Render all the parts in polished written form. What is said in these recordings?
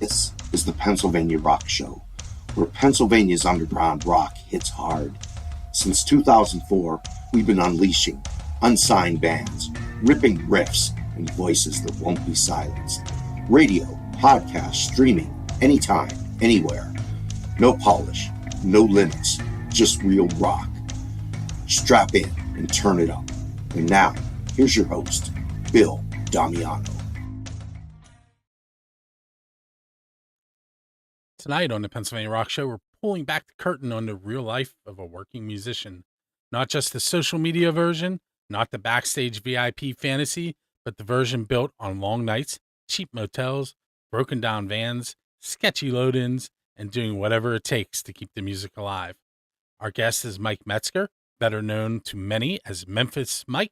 This is the Pennsylvania Rock Show, where Pennsylvania's underground rock hits hard. Since 2004, we've been unleashing unsigned bands, ripping riffs, and voices that won't be silenced. Radio, podcast, streaming, anytime, anywhere. No polish, no limits, just real rock. Strap in and turn it up. And now, here's your host, Bill Damiano. Tonight on the Pennsylvania Rock Show, we're pulling back the curtain on the real life of a working musician. Not just the social media version, not the backstage VIP fantasy, but the version built on long nights, cheap motels, broken down vans, sketchy load-ins, and doing whatever it takes to keep the music alive. Our guest is Mike Metzger, better known to many as Memphis Mike,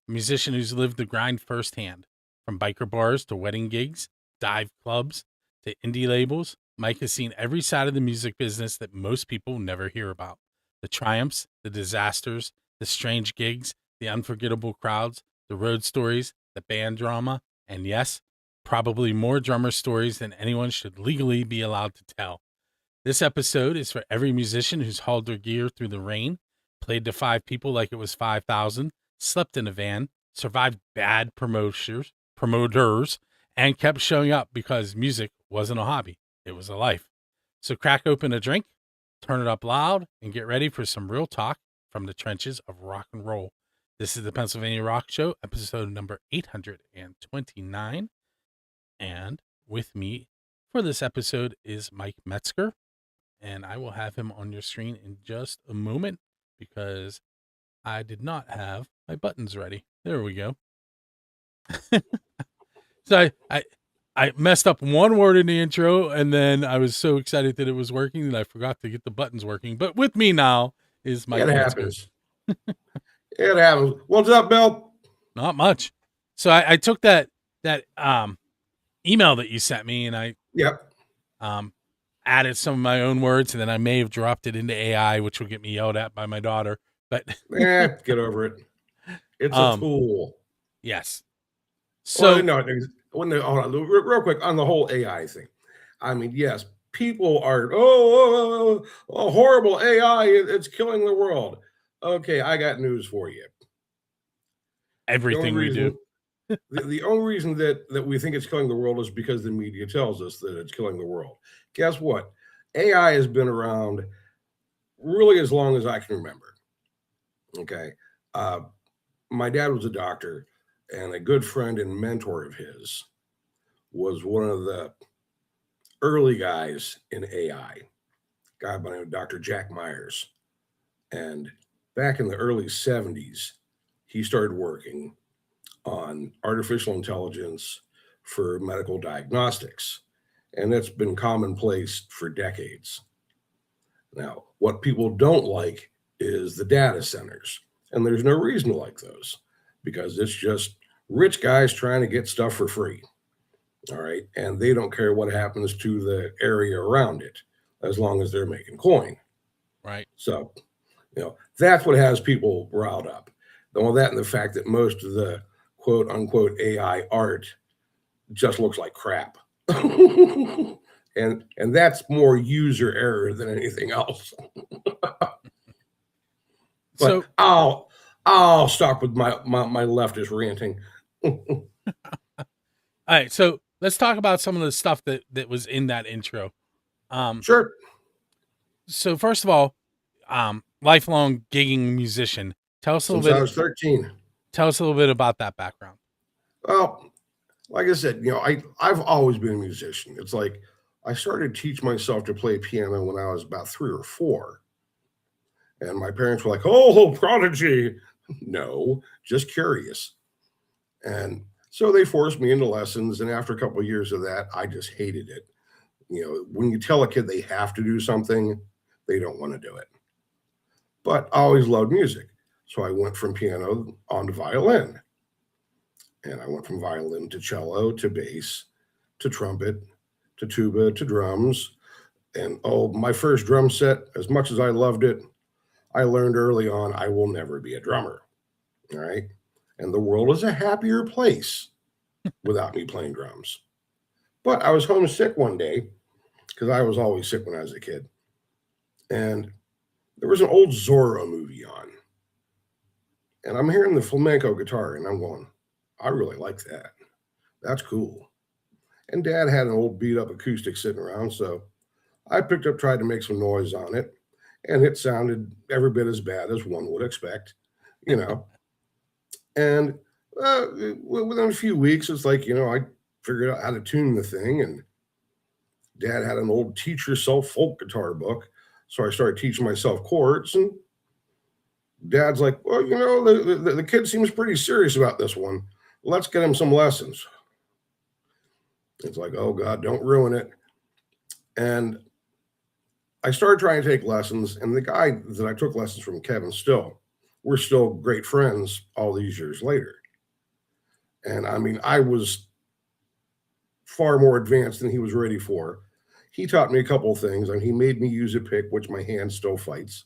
a musician who's lived the grind firsthand. From biker bars to wedding gigs, dive clubs to indie labels, Mike has seen every side of the music business that most people never hear about. The triumphs, the disasters, the strange gigs, the unforgettable crowds, the road stories, the band drama, and yes, probably more drummer stories than anyone should legally be allowed to tell. This episode is for every musician who's hauled their gear through the rain, played to 5 people like it was 5,000, slept in a van, survived bad promoters, and kept showing up because music wasn't a hobby. It was a life. So crack open a drink, turn it up loud, and get ready for some real talk from the trenches of rock and roll. This is the Pennsylvania Rock Show, episode number 829. And with me for this episode is Mike Metzger. And I will have him on your screen in just a moment because I did not have my buttons ready. There we go. So I messed up one word in the intro, and then I was so excited that it was working that I forgot to get the buttons working. But with me now is Mike It Metzger. happens. It happens. What's up, Bill? Not much. So I took that email that you sent me, and I added some of my own words, and then I may have dropped it into AI, which will get me yelled at by my daughter. But get over it. It's a tool. Yes. So hold on, real quick on the whole AI thing. I mean, yes, people are horrible AI. It's killing the world. Okay, I got news for you. Everything we do. The only reason that we think it's killing the world is because the media tells us that it's killing the world. Guess what? AI has been around really as long as I can remember. Okay. My dad was a doctor, and a good friend and mentor of his was one of the early guys in AI, a guy by the name of Dr. Jack Myers. And back in the early 70s, he started working on artificial intelligence for medical diagnostics. And that's been commonplace for decades. Now, what people don't like is the data centers. And there's no reason to like those because it's just rich guys trying to get stuff for free. All right. And they don't care what happens to the area around it as long as they're making coin. Right. So, that's what has people riled up. All that and the fact that most of the quote unquote AI art just looks like crap. and that's more user error than anything else. But so I'll stop with my leftist ranting. All right, so let's talk about some of the stuff that was in that intro. Sure. So first of all, lifelong gigging musician. Tell us a little bit. I was 13. Tell us a little bit about that background. Well, like I said, I've always been a musician. It's like I started to teach myself to play piano when I was about 3 or 4. And my parents were like, "Oh, prodigy." No, just curious. And so they forced me into lessons. And after a couple of years of that, I just hated it. When you tell a kid they have to do something, they don't want to do it. But I always loved music. So I went from piano on to violin. And I went from violin to cello to bass to trumpet to tuba to drums. And my first drum set, as much as I loved it, I learned early on I will never be a drummer. All right. And the world is a happier place without me playing drums. But I was homesick one day because I was always sick when I was a kid. And there was an old Zorro movie on. And I'm hearing the flamenco guitar and I'm going, I really like that. That's cool. And Dad had an old beat up acoustic sitting around. So I picked up, tried to make some noise on it. And it sounded every bit as bad as one would expect, you know. And within a few weeks, it's like, I figured out how to tune the thing. And Dad had an old teach yourself folk guitar book. So I started teaching myself chords. And Dad's like, well, the kid seems pretty serious about this one. Let's get him some lessons. It's like, oh, God, don't ruin it. And I started trying to take lessons. And the guy that I took lessons from, Kevin Still, we're still great friends all these years later. And I mean, I was far more advanced than he was ready for. He taught me a couple of things, and he made me use a pick, which my hand still fights.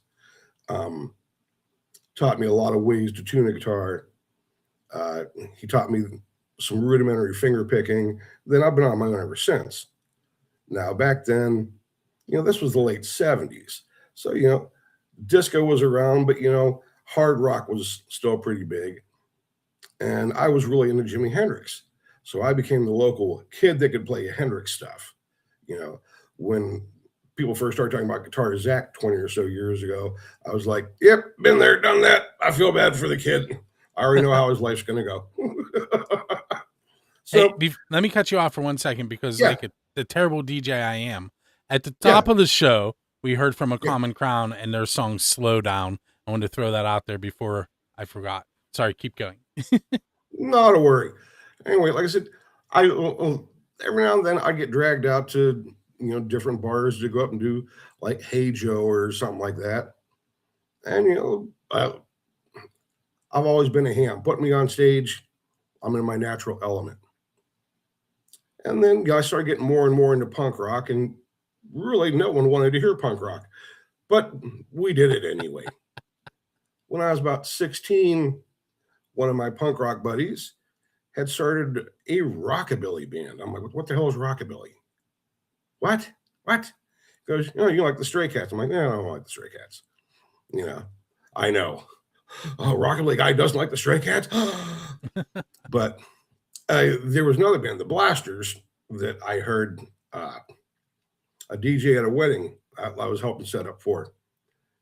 Taught me a lot of ways to tune a guitar. He taught me some rudimentary finger picking. Then I've been on my own ever since. Now, back then, this was the late 70s. So, disco was around, but, hard rock was still pretty big. And I was really into Jimi Hendrix. So I became the local kid that could play Hendrix stuff. When people first started talking about Guitar Zach 20 or so years ago, I was like, yep, been there, done that. I feel bad for the kid. I already know how his life's going to go. So let me cut you off for 1 second because like the terrible DJ I am, at the top of the show, we heard from A Common Crown and their song Slow Down. I wanted to throw that out there before I forgot. Sorry, keep going. Not a worry. Anyway, like I said, every now and then I get dragged out to different bars to go up and do like Hey Joe or something like that. And I've always been a ham. Put me on stage, I'm in my natural element. And then I started getting more and more into punk rock, and really no one wanted to hear punk rock, but we did it anyway. When I was about 16, one of my punk rock buddies had started a rockabilly band. I'm like, what the hell is rockabilly? What? He goes, you like the Stray Cats. I'm like, no, I don't like the Stray Cats. I know. Oh, rockabilly guy doesn't like the Stray Cats. But there was another band, the Blasters, that I heard a DJ at a wedding I was helping set up for.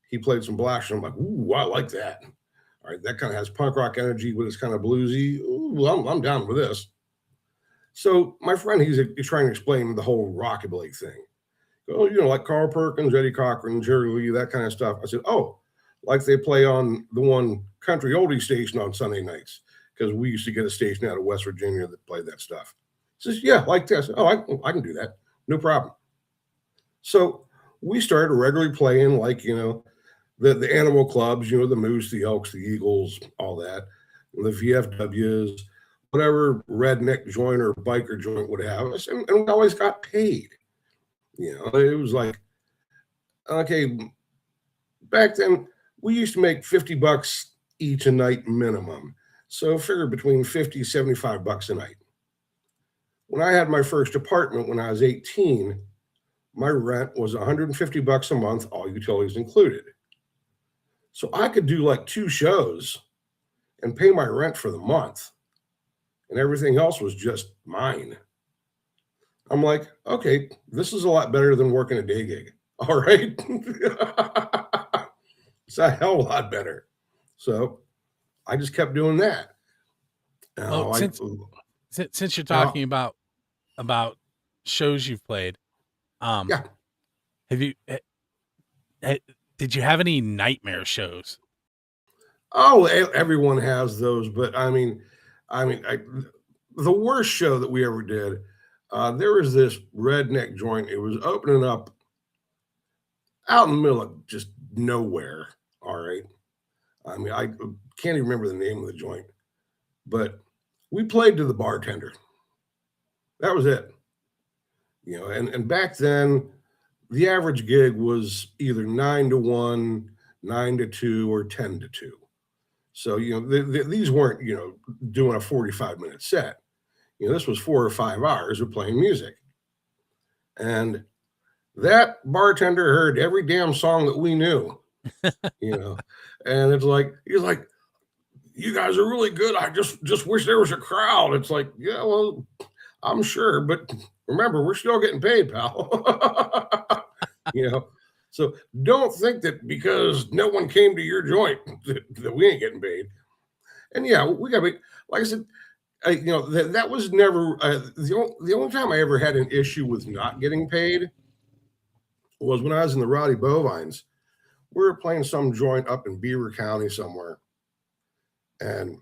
He played some Blasters. I'm like, ooh, I like that. All right, that kind of has punk rock energy, but it's kind of bluesy. Ooh, I'm down with this. So my friend, he's trying to explain the whole rockabilly thing. Oh, like Carl Perkins, Eddie Cochran, Jerry Lee, that kind of stuff. I said, oh, like they play on the one country oldie station on Sunday nights, because we used to get a station out of West Virginia that played that stuff. He says, yeah, like this. Oh, I can do that. No problem. So we started regularly playing like, the animal clubs, the Moose, the Elks, the Eagles, all that, the VFWs, whatever redneck joint or biker joint would have us, and we always got paid. It was like, okay, back then we used to make $50 each a night minimum. So figure between 50, 75 bucks a night. When I had my first apartment when I was 18, my rent was $150 a month, all utilities included. So I could do like 2 shows and pay my rent for the month, and everything else was just mine. I'm like, okay, this is a lot better than working a day gig. All right. It's a hell of a lot better. So I just kept doing that. Well, since you're talking about shows you've played, have you did you have any nightmare shows? Oh, everyone has those, but I mean, the worst show that we ever did, there was this redneck joint. It was opening up out in the middle of just nowhere. All right. I mean, I can't even remember the name of the joint, but we played to the bartender. That was it. And back then, the average gig was either 9 to 1, 9 to 2, or 10 to 2. So, these weren't, doing a 45-minute set. This was 4 or 5 hours of playing music. And that bartender heard every damn song that we knew, and it's like, he's like, you guys are really good. I just wish there was a crowd. It's like, yeah, well, I'm sure, but remember, we're still getting paid, pal. So don't think that because no one came to your joint that we ain't getting paid. And yeah, we got to be, like I said, that was never the only time I ever had an issue with not getting paid was when I was in the Rowdy Bovines. We were playing some joint up in Beaver County somewhere, and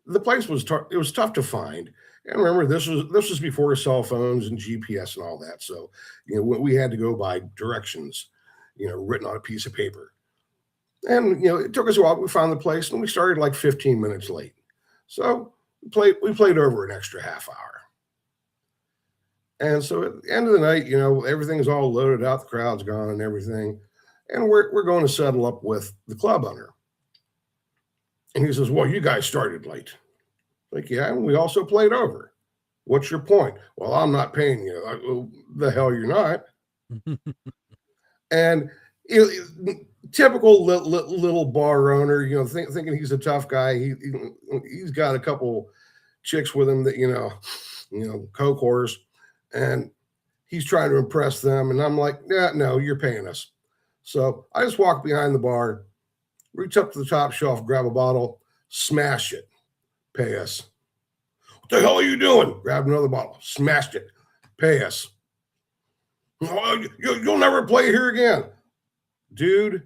the place was it was tough to find. And remember, this was before cell phones and GPS and all that. So we had to go by directions, written on a piece of paper. And it took us a while. We found the place, and we started like 15 minutes late. So we played over an extra half hour. And so at the end of the night, everything's all loaded out, the crowd's gone and everything. And we're going to settle up with the club owner. And he says, well, you guys started late. Like, yeah, and we also played over. What's your point? Well, I'm not paying you. Like, well, the hell you're not. And typical little bar owner, thinking he's a tough guy. He's got a couple chicks with him that, coke whores, and he's trying to impress them. And I'm like, yeah, no, you're paying us. So I just walk behind the bar, reach up to the top shelf, grab a bottle, smash it, pay us. What the hell are you doing? Grab another bottle, smashed it, pay us. Oh, you'll never play here again. Dude,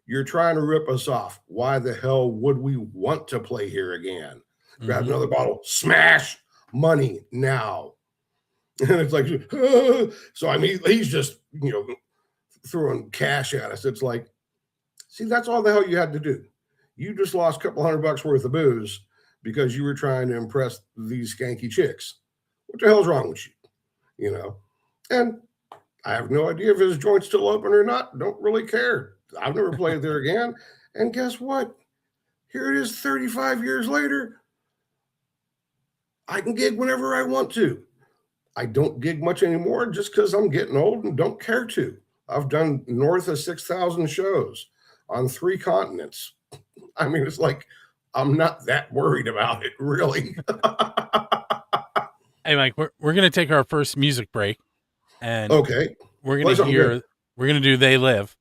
you're trying to rip us off. Why the hell would we want to play here again? Grab another bottle, smash, money now. And it's like, so I mean, he's just, throwing cash at us. It's like, see, that's all the hell you had to do. You just lost a couple $100 worth of booze because you were trying to impress these skanky chicks. What the hell's wrong with you? And I have no idea if his joint's still open or not. Don't really care. I've never played there again. And guess what? Here it is 35 years later. I can gig whenever I want to. I don't gig much anymore just because I'm getting old and don't care to. I've done north of 6,000 shows on 3 continents. I mean, it's like, I'm not that worried about it, really. Hey, Mike, we're going to take our first music break. And okay. We're going to do They Live.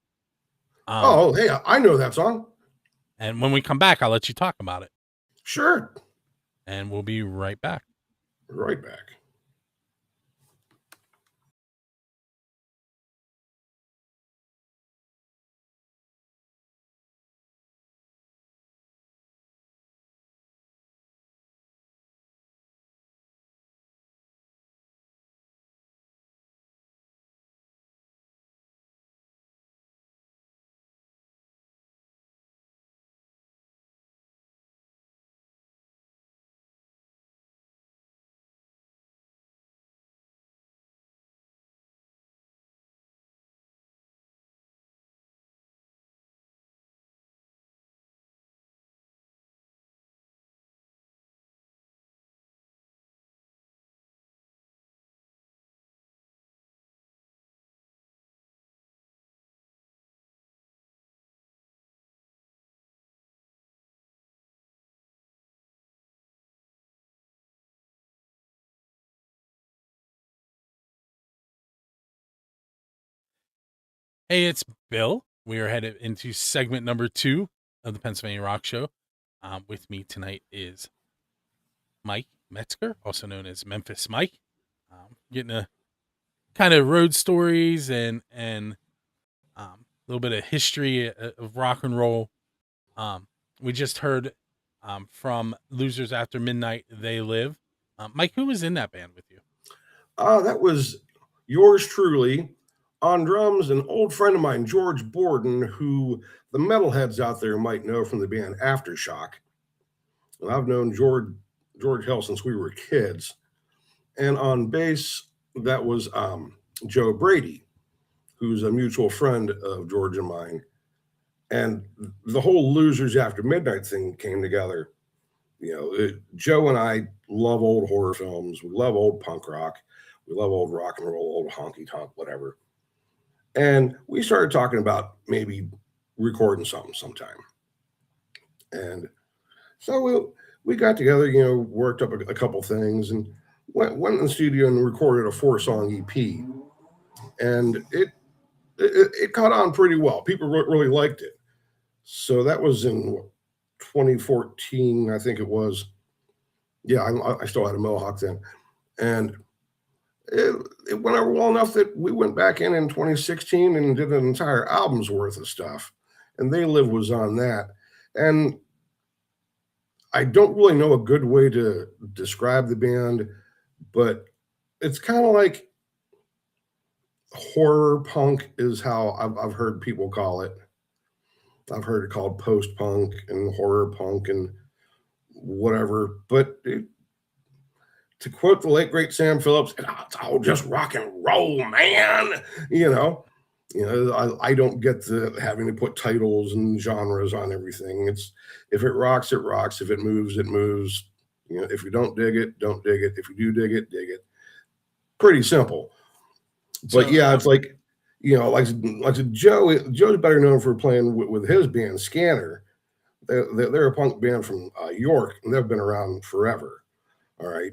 Hey, I know that song. And when we come back, I'll let you talk about it. Sure. And we'll be right back. Right back. Hey, it's Bill. We are headed into segment number 2 of the Pennsylvania Rock Show. With me tonight is Mike Metzger, also known as Memphis Mike. Getting a kind of road stories and a little bit of history of rock and roll. We just heard from Losers After Midnight, They Live. Mike, who was in that band with you? That was yours truly. On drums, an old friend of mine, George Borden, who the metalheads out there might know from the band Aftershock. And I've known George Hell since we were kids. And on bass, that was Joe Brady, who's a mutual friend of George and mine. And the whole Losers After Midnight thing came together. Joe and I love old horror films. We love old punk rock. We love old rock and roll, old honky tonk, whatever. And we started talking about maybe recording something sometime. And so we got together, worked up a couple things, and went in the studio and recorded a 4-song EP. And it caught on pretty well. People really liked it. So that was in 2014, I think it was. Yeah, I still had a mohawk then. And it went over well enough that we went back in 2016 and did an entire album's worth of stuff. And They Live was on that. And I don't really know a good way to describe the band, but it's kind of like horror punk is how I've heard people call it. I've heard it called post punk and horror punk and whatever. But to quote the late great Sam Phillips, it's all just rock and roll, man. I don't get the having to put titles and genres on everything. It's if it rocks, it rocks. If it moves, it moves. If you don't dig it, don't dig it. If you do dig it, dig it. Pretty simple. But So, yeah, it's like Joe's better known for playing with his band Scanner. They're a punk band from York, and they've been around forever. All right.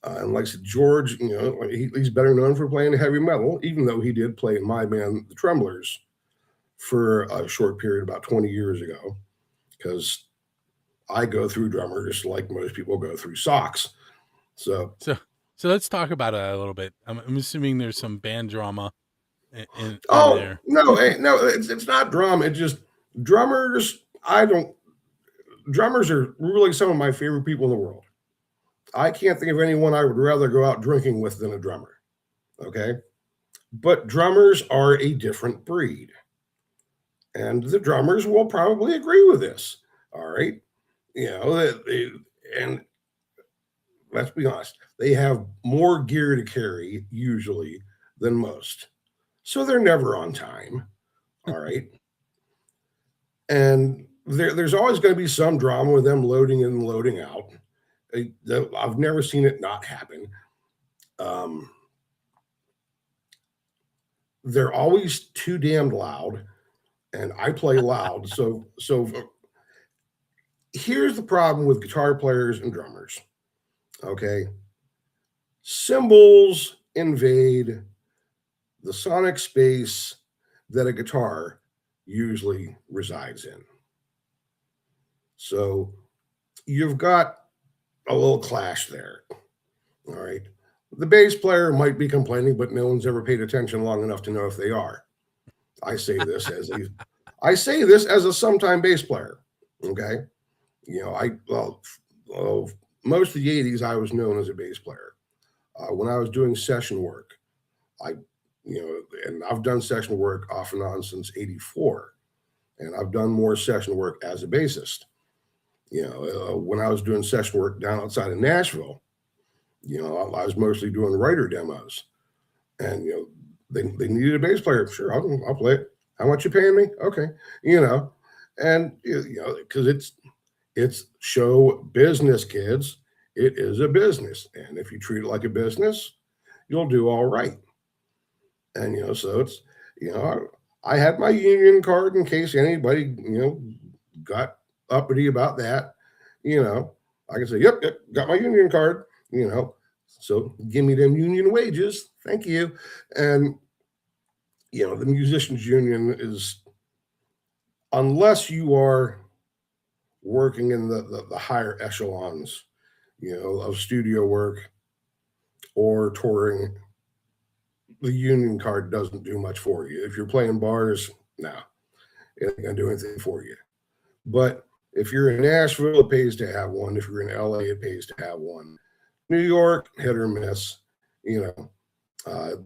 And like I said, George, he's better known for playing heavy metal, even though he did play in my band, the Tremblers, for a short period about 20 years ago, because I go through drummer just like most people go through socks. So let's talk about it a little bit. I'm assuming there's some band drama in oh there. no, it's not drama. It's just drummers. Drummers are really some of my favorite people in the world. I can't think of anyone I would rather go out drinking with than a drummer. Okay. But drummers are a different breed. And the drummers will probably agree with this. All right. And let's be honest, they have more gear to carry usually than most. So they're never on time. All right. And there's always going to be some drama with them loading in and loading out. I've never seen it not happen. They're always too damned loud, and I play loud. So here's the problem with guitar players and drummers. Okay. Cymbals invade the sonic space that a guitar usually resides in. So you've got a little clash there. All right. The bass player might be complaining, but no one's ever paid attention long enough to know if they are. I say this as a sometime bass player. Okay. Most of the 80s, I was known as a bass player. When I was doing session work, and I've done session work off and on since 84. And I've done more session work as a bassist. When I was doing session work down outside of Nashville, I was mostly doing writer demos, and they needed a bass player. Sure, I'll play it. How much you paying me? Okay, and because it's show business, kids. It is a business, and if you treat it like a business, you'll do all right. And so it's I had my union card in case anybody got uppity about that. I can say, yep, got my union card. So give me them union wages. Thank you. And, the musicians union is, unless you are working in the higher echelons, of studio work or touring, the union card doesn't do much for you. If you're playing bars, no, it ain't gonna do anything for you. But if you're in Nashville, it pays to have one. If you're in LA, it pays to have one. New York, hit or miss.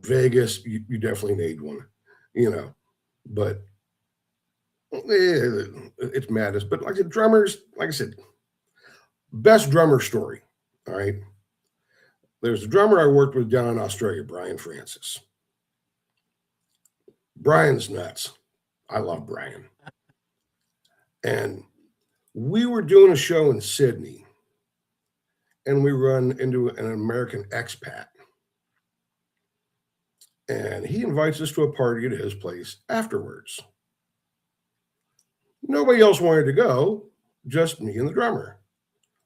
Vegas, you definitely need one. But it's madness. But like I said, drummers, like I said, best drummer story. All right. There's a drummer I worked with down in Australia, Brian Francis. Brian's nuts. I love Brian. And we were doing a show in Sydney, and we run into an American expat. And he invites us to a party at his place afterwards. Nobody else wanted to go, just me and the drummer.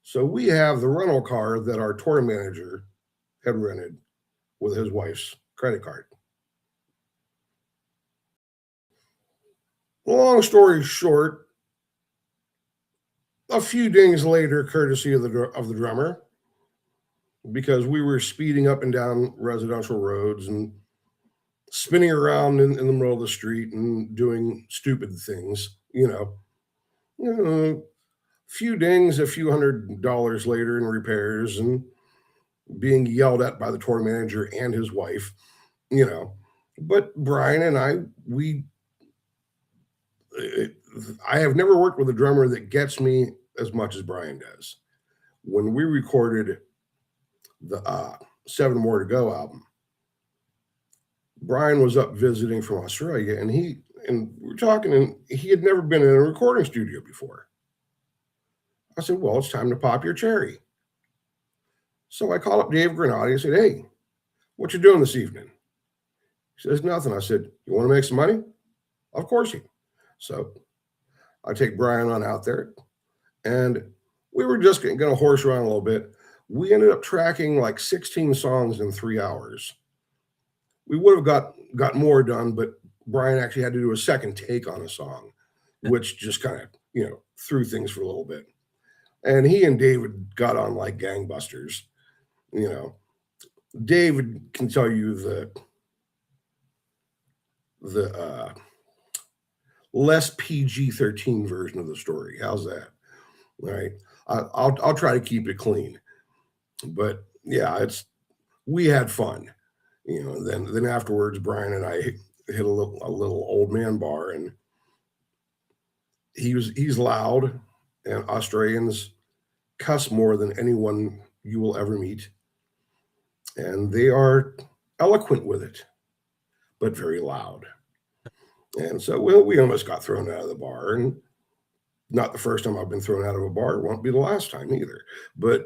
So we have the rental car that our tour manager had rented with his wife's credit card. Long story short, a few dings later, courtesy of the drummer, because we were speeding up and down residential roads and spinning around in the middle of the street and doing stupid things, a few dings, a few $100s later in repairs and being yelled at by the tour manager and his wife, But Brian and I have never worked with a drummer that gets me as much as Brian does. When we recorded the 7 More to Go album, Brian was up visiting from Australia, and we were talking, and he had never been in a recording studio before. I said, well, it's time to pop your cherry. So I called up Dave Granati and said, hey, what you doing this evening? He says, nothing. I said, you want to make some money? Of course you. So I take Brian on out there, and we were just going to horse around a little bit. We ended up tracking like 16 songs in 3 hours. We would have got more done, but Brian actually had to do a second take on a song, which just kind of, threw things for a little bit. And he and David got on like gangbusters. David can tell you the less PG-13 version of the story. How's that? All right. I'll try to keep it clean, but yeah, we had fun, then afterwards, Brian and I hit a little old man bar, and he's loud, and Australians cuss more than anyone you will ever meet. And they are eloquent with it, but very loud. And so, we almost got thrown out of the bar, and not the first time I've been thrown out of a bar. It won't be the last time either. But,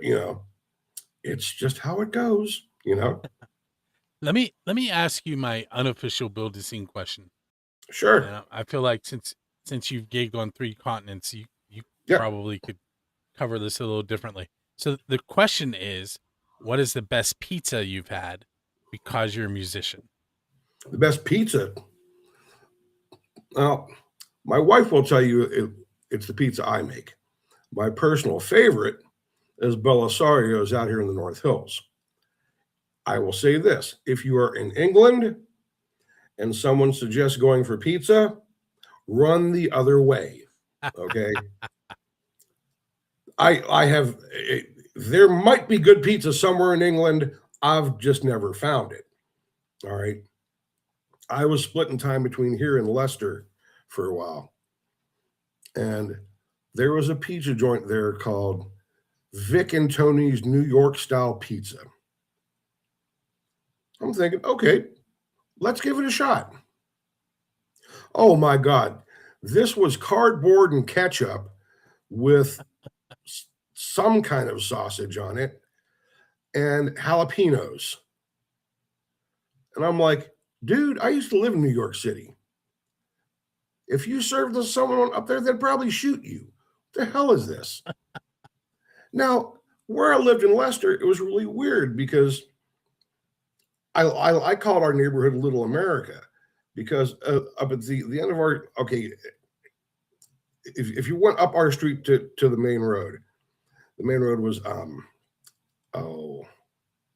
it's just how it goes, Let me ask you my unofficial build a scene question. Sure. And I feel like since you've gigged on 3 continents, you Yep. probably could cover this a little differently. So the question is, what is the best pizza you've had because you're a musician? The best pizza? Well, my wife will tell you it's the pizza I make. My personal favorite is Belisario's out here in the North Hills. I will say this: if you are in England and someone suggests going for pizza, run the other way. Okay. I have, there might be good pizza somewhere in England. I've just never found it. All right. I was splitting time between here and Leicester for a while, and there was a pizza joint there called Vic and Tony's New York style pizza. I'm thinking, okay, let's give it a shot. Oh my God. This was cardboard and ketchup with some kind of sausage on it and jalapenos. And I'm like, dude, I used to live in New York City. If you served this to someone up there, they'd probably shoot you. What the hell is this? Now, where I lived in Leicester, it was really weird because I called our neighborhood Little America, because up at the end of our, okay, if you went up our street to the main road was,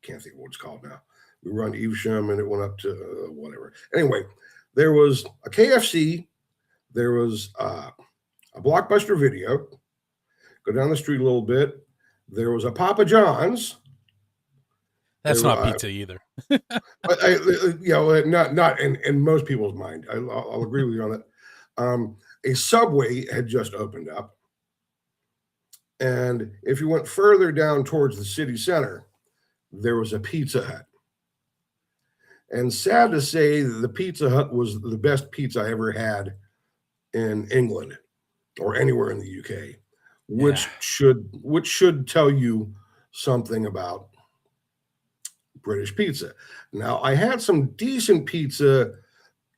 can't think of what it's called now. We were on Evesham, and it went up to whatever. Anyway, there was a KFC, there was a Blockbuster Video. Go down the street a little bit, there was a Papa John's. That's not pizza either. Not in most people's mind. I'll agree with you on that. A Subway had just opened up, and if you went further down towards the city center, there was a Pizza Hut. And sad to say, the Pizza Hut was the best pizza I ever had in England or anywhere in the UK, which should tell you something about British pizza. Now, I had some decent pizza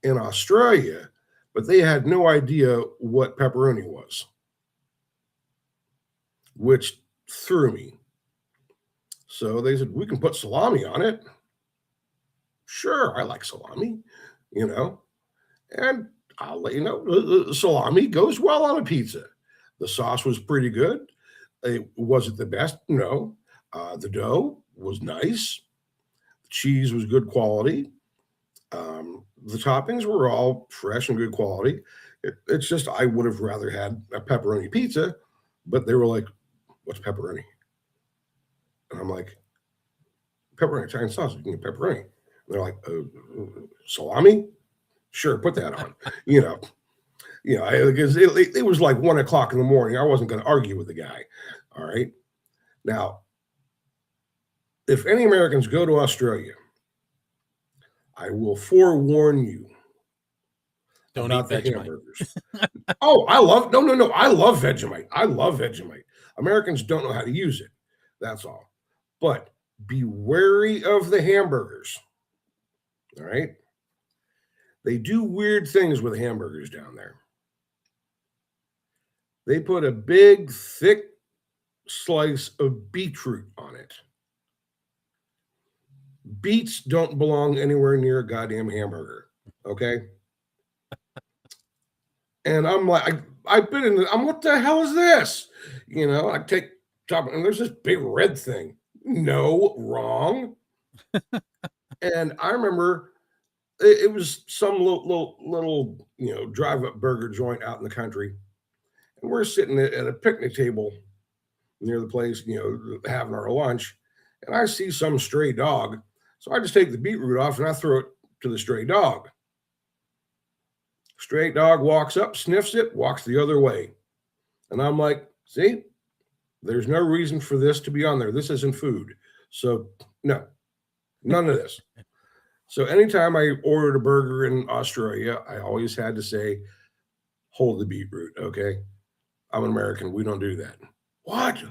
in Australia, but they had no idea what pepperoni was, which threw me. So they said, we can put salami on it. Sure, I like salami, and I'll let you know, salami goes well on a pizza. The sauce was pretty good. Was it the best? No. The dough was nice. The cheese was good quality. The toppings were all fresh and good quality. It's just I would have rather had a pepperoni pizza, but they were like, "What's pepperoni?" And I'm like, "Pepperoni Italian sausage. You can get pepperoni." And they're like, "Salami? Sure, put that on." Because it was like 1 o'clock in the morning. I wasn't going to argue with the guy. All right. Now, if any Americans go to Australia, I will forewarn you Don't about eat the Vegemite. hamburgers. Oh, I love no. I love Vegemite. I love Vegemite. Americans don't know how to use it. That's all. But be wary of the hamburgers. All right. They do weird things with hamburgers down there. They put a big, thick slice of beetroot on it. Beets don't belong anywhere near a goddamn hamburger. Okay. And I'm like, I've been in I'm what the hell is this? I take top and there's this big red thing. No, wrong. And I remember it was some little drive up burger joint out in the country. And we're sitting at a picnic table near the place, having our lunch. And I see some stray dog. So I just take the beetroot off and I throw it to the stray dog. Stray dog walks up, sniffs it, walks the other way. And I'm like, see, there's no reason for this to be on there. This isn't food. So, no, none of this. So, anytime I ordered a burger in Australia, I always had to say, hold the beetroot, okay? I'm an American. We don't do that. What?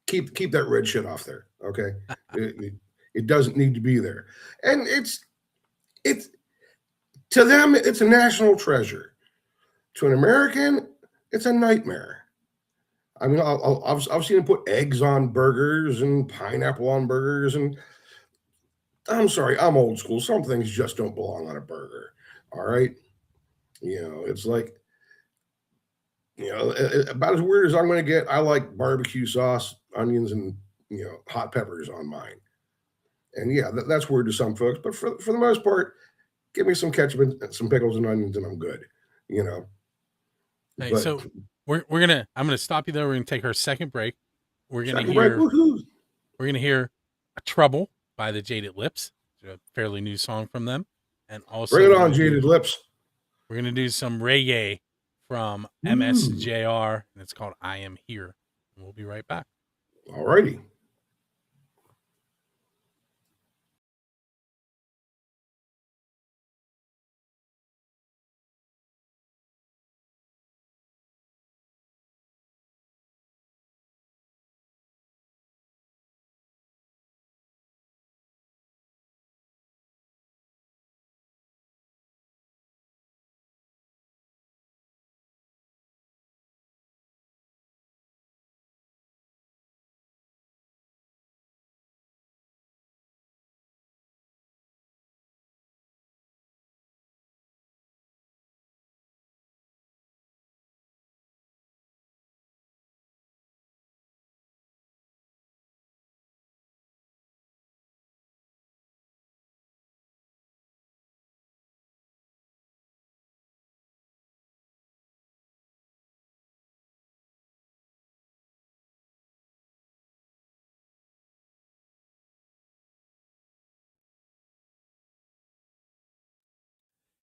Keep that red shit off there, okay? It doesn't need to be there. And it's to them, it's a national treasure. To an American, it's a nightmare. I mean, I've seen them put eggs on burgers and pineapple on burgers, and I'm sorry, I'm old school. Some things just don't belong on a burger. All right, it's like, about as weird as I'm going to get. I like barbecue sauce, onions, and hot peppers on mine. And yeah, that's weird to some folks, but for the most part, give me some ketchup and some pickles and onions, and I'm good. Hey, But so I'm gonna stop you there. We're gonna take our second break. We're gonna second break, woohoo! we're gonna hear "Trouble" by the Jaded Lips. It's a fairly new song from them, and also Bring it on, Jaded Lips. We're gonna do some reggae from MSJR, and it's called "I Am Here." And we'll be right back. All righty.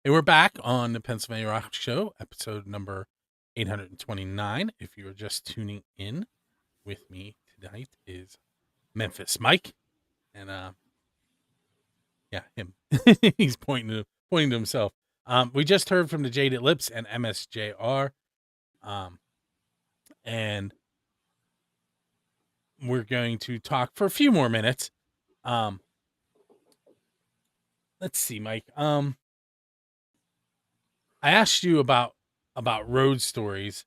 And we're back on the Pennsylvania Rock Show, episode number 829. If you're just tuning in, with me tonight is Memphis Mike, and yeah, him. He's pointing to himself. We just heard from the Jaded Lips and MSJR, and we're going to talk for a few more minutes Um, let's see, Mike. I asked you about road stories,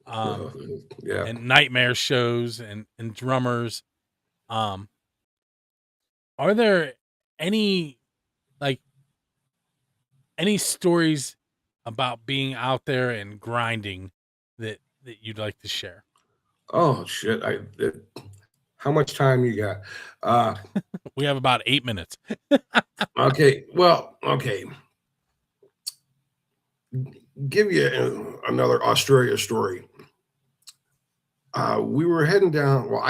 Yeah. and nightmare shows and drummers. Um, are there any like any stories about being out there and grinding that you'd like to share? Oh shit. How much time you got? Uh, We have about 8 minutes. okay. Well, okay. Give you another Australia story. We were heading down. Well,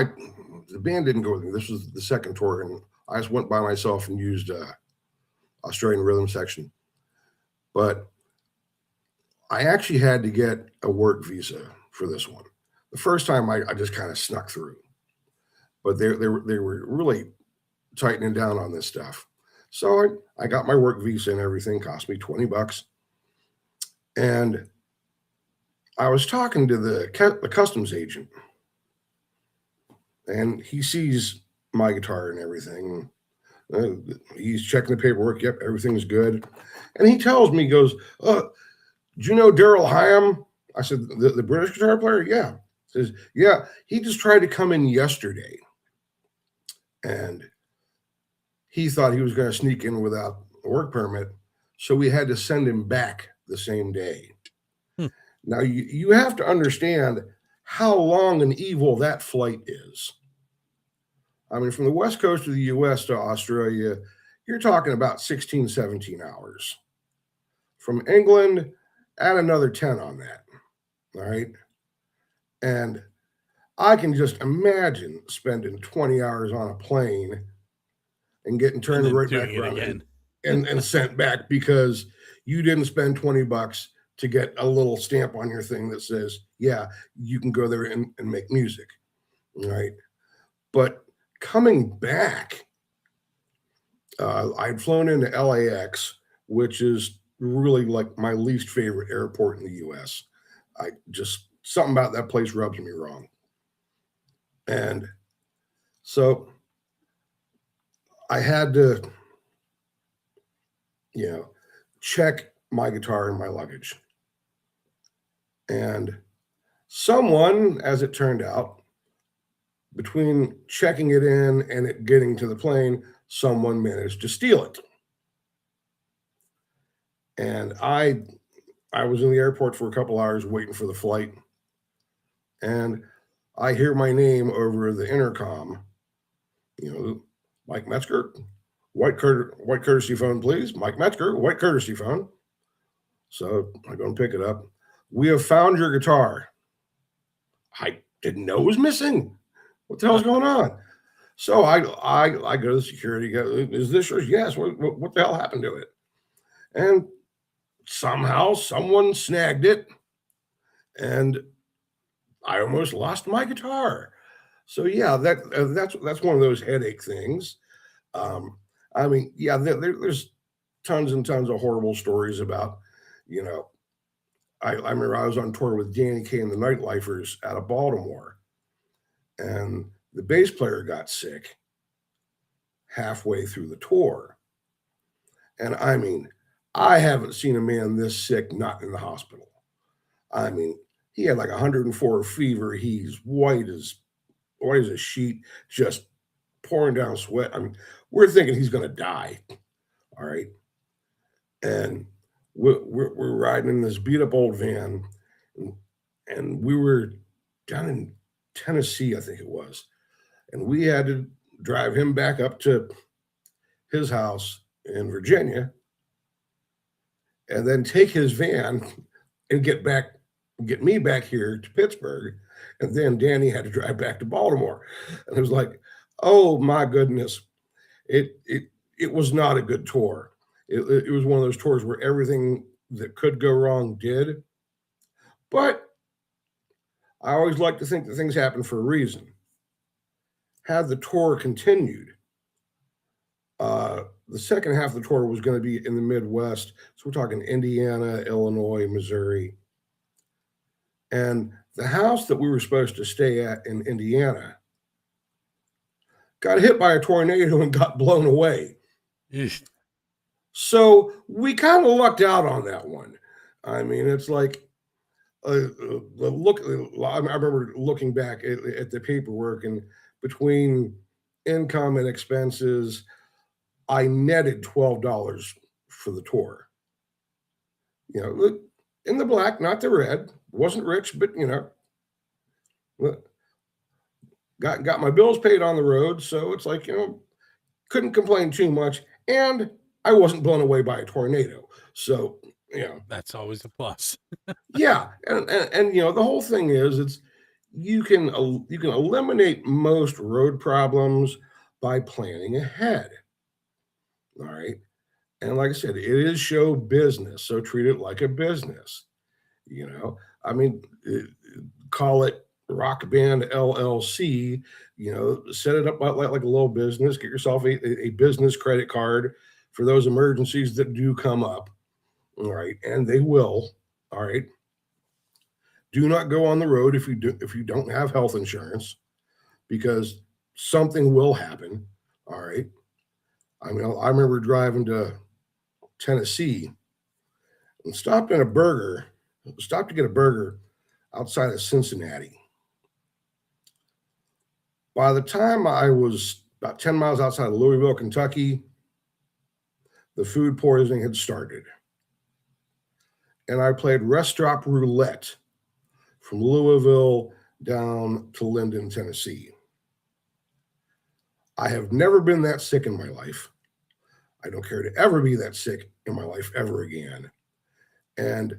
the band didn't go with me. This was the second tour, and I just went by myself and used Australian rhythm section. But I actually had to get a work visa for this one. The first time I just kind of snuck through, but they were really tightening down on this stuff. So I got my work visa and everything. Cost me $20, and I was talking to the customs agent, and he sees my guitar and everything. He's checking the paperwork. Yep, everything's good. And he tells me, he goes, do you know Daryl Hyam? I said, the British guitar player? Yeah. He says, yeah, he just tried to come in yesterday. And he thought he was going to sneak in without a work permit. So we had to send him back the same day. Hmm. Now, you have to understand how long and evil that flight is. I mean, from the West Coast of the US to Australia, you're talking about 16, 17 hours. From England, add another 10 on that. All right. And I can just imagine spending 20 hours on a plane and getting And turned then right doing back it around again. and sent back because you didn't spend $20 to get a little stamp on your thing that says, yeah, you can go there and make music. All right. But coming back, I'd flown into LAX, which is really like my least favorite airport in the US. I just, something about that place rubs me wrong. And so I had to, check my guitar and my luggage. And someone, as it turned out, between checking it in and it getting to the plane, someone managed to steal it. And I was in the airport for a couple hours waiting for the flight. And I hear my name over the intercom, Mike Metzger, white courtesy phone, please. Mike Metzger, white courtesy phone. So I go and pick it up. We have found your guitar. I didn't know it was missing. What the hell's going on? So I go to the security. Go, is this yours? Yes. What the hell happened to it? And somehow someone snagged it, and I almost lost my guitar. So yeah, that's one of those headache things. I mean, yeah, there's tons and tons of horrible stories about, I remember I was on tour with Danny Kaye and the Nightlifers out of Baltimore, and the bass player got sick halfway through the tour. And I mean, I haven't seen a man this sick not in the hospital. I mean, he had like 104 fever. He's white as a sheet, just pouring down sweat. I mean, we're thinking he's going to die. All right. And we're riding in this beat up old van, and we were down in Tennessee, I think it was. And we had to drive him back up to his house in Virginia and then take his van and get me back here to Pittsburgh. And then Danny had to drive back to Baltimore. And it was like, oh my goodness. It was not a good tour. It was one of those tours where everything that could go wrong did. But I always like to think that things happen for a reason. Had the tour continued, the second half of the tour was going to be in the Midwest. So we're talking Indiana, Illinois, Missouri. And the house that we were supposed to stay at in Indiana got hit by a tornado and got blown away. Eesh. So we kind of lucked out on that one. I mean, it's like, look, I remember looking back at the paperwork, and between income and expenses, I netted $12 for the tour. You know, look, in the black, not the red. Wasn't rich, but got my bills paid on the road, so it's like, couldn't complain too much, and I wasn't blown away by a tornado. So, That's always a plus. yeah, and the whole thing is, it's you can eliminate most road problems by planning ahead. All right. And like I said, it is show business, so treat it like a business. I mean, call it Rock Band LLC. Set it up like a little business. Get yourself a business credit card for those emergencies that do come up. All right, and they will. All right. Do not go on the road if you don't have health insurance, because something will happen. All right. I mean, I remember driving to Tennessee and stopped to get a burger outside of Cincinnati. By the time I was about 10 miles outside of Louisville, Kentucky, the food poisoning had started. And I played restaurant roulette from Louisville down to Linden, Tennessee. I have never been that sick in my life. I don't care to ever be that sick in my life ever again. And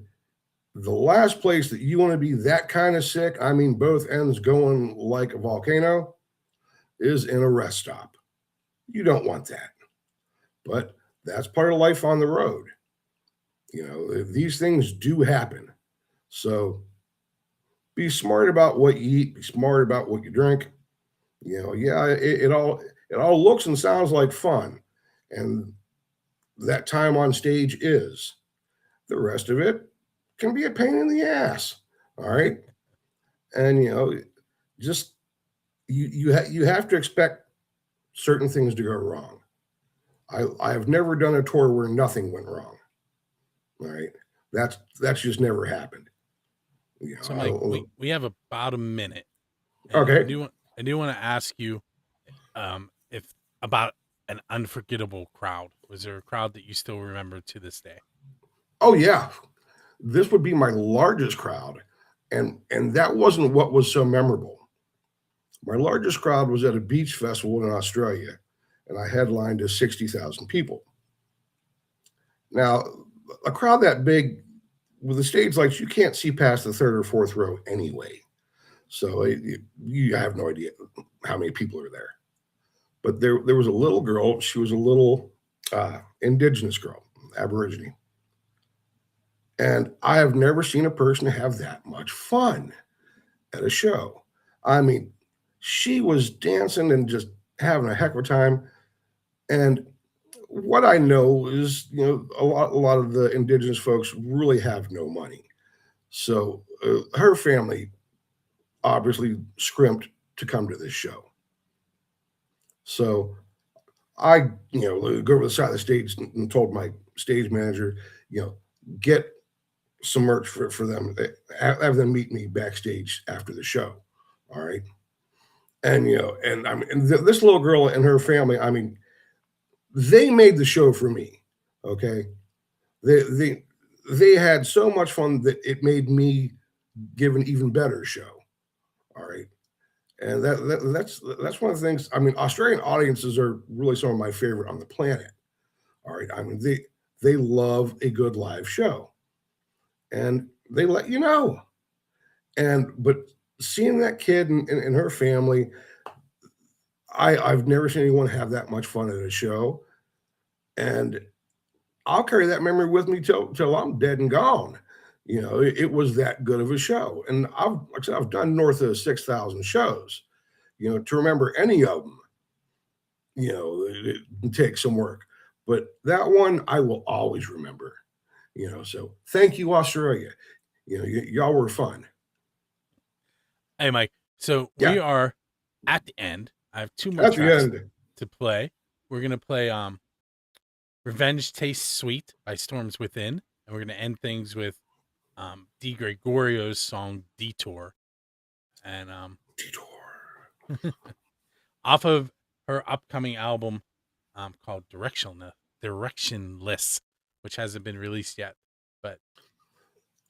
the last place that you want to be that kind of sick, I mean, both ends going like a volcano, is in a rest stop. You don't want that. But that's part of life on the road. These things do happen. So be smart about what you eat, be smart about what you drink. It all looks and sounds like fun. And that time on stage is. The rest of it can be a pain in the ass. All right. And just you have to expect certain things to go wrong. I have never done a tour where nothing went wrong. All right. That's just never happened. So Mike, we have about a minute. Okay. I do want to ask you if about an unforgettable crowd. Was there a crowd that you still remember to this day? Oh yeah. This would be my largest crowd. And that wasn't what was so memorable. My largest crowd was at a beach festival in Australia, and I headlined to 60,000 people. Now, a crowd that big with a stage like you can't see past the third or fourth row anyway. So you have no idea how many people are there. But there was a little girl. She was a little indigenous girl, Aborigine. And I have never seen a person have that much fun at a show. I mean, she was dancing and just having a heck of a time. And what I know is, a lot of the indigenous folks really have no money. So her family obviously scrimped to come to this show. So I, go over the side of the stage and told my stage manager, get some merch for them, have them meet me backstage after the show. All right. And, and I mean, this little girl and her family, I mean, they made the show for me. Okay. They had so much fun that it made me give an even better show. All right. And that's one of the things. I mean, Australian audiences are really some of my favorite on the planet. All right. I mean, they love a good live show. And they let you know. But seeing that kid and her family, I've never seen anyone have that much fun at a show. And I'll carry that memory with me till I'm dead and gone. It was that good of a show. And I've done north of 6,000 shows. To remember any of them, it takes some work. But that one I will always remember. So thank you, Australia. Y'all were fun. Hey, Mike. So Yeah. we are at the end. I have two more At the tracks end. to play. We're gonna play "Revenge Tastes Sweet" by Storms Within, and we're gonna end things with D. Gregorio's song "Detour," and Detour. off of her upcoming album called Directionless, which hasn't been released yet. But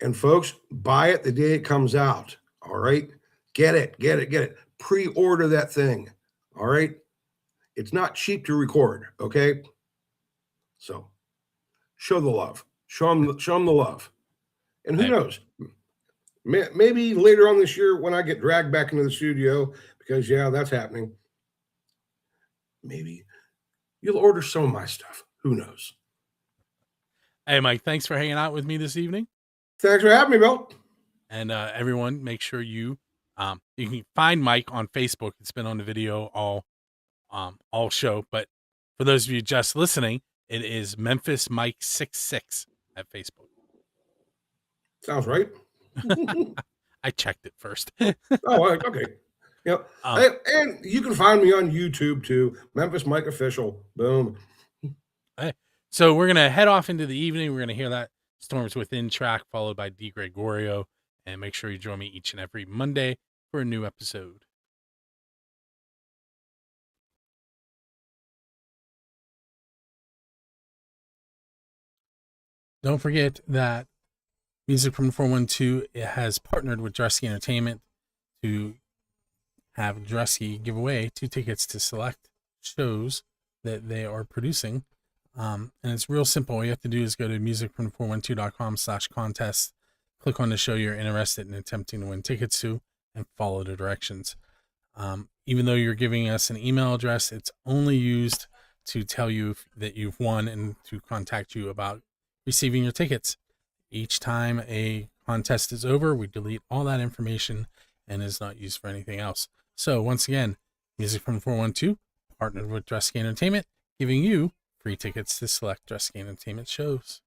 And folks, buy it the day it comes out. All right. Get it. Pre-order that thing. All right. It's not cheap to record. Okay. So show the love. Show them the love. And who knows? Maybe later on this year when I get dragged back into the studio, because yeah, that's happening. Maybe you'll order some of my stuff. Who knows? Hey, Mike, thanks for hanging out with me this evening. Thanks for having me, Bill. And everyone, make sure you can find Mike on Facebook. It's been on the video all show, but for those of you just listening, it is Memphis Mike 66 at Facebook. Sounds right. I checked it first. Oh, okay. Yep. And you can find me on YouTube too. Memphis Mike Official. Boom. So we're gonna head off into the evening. We're gonna hear that Storms Within track followed by D. Gregorio, and make sure you join me each and every Monday for a new episode. Don't forget that Music from 412 has partnered with Dresky Entertainment to have Dresky give away 2 tickets to select shows that they are producing. And it's real simple. All you have to do is go to musicfrom412.com/contest, click on the show you're interested in attempting to win tickets to, and follow the directions. Even though you're giving us an email address, it's only used to tell you that you've won and to contact you about receiving your tickets. Each time a contest is over, we delete all that information and is not used for anything else. So once again, Music from 412 partnered with Dresky Entertainment, giving you free tickets to select Dresky Entertainment shows.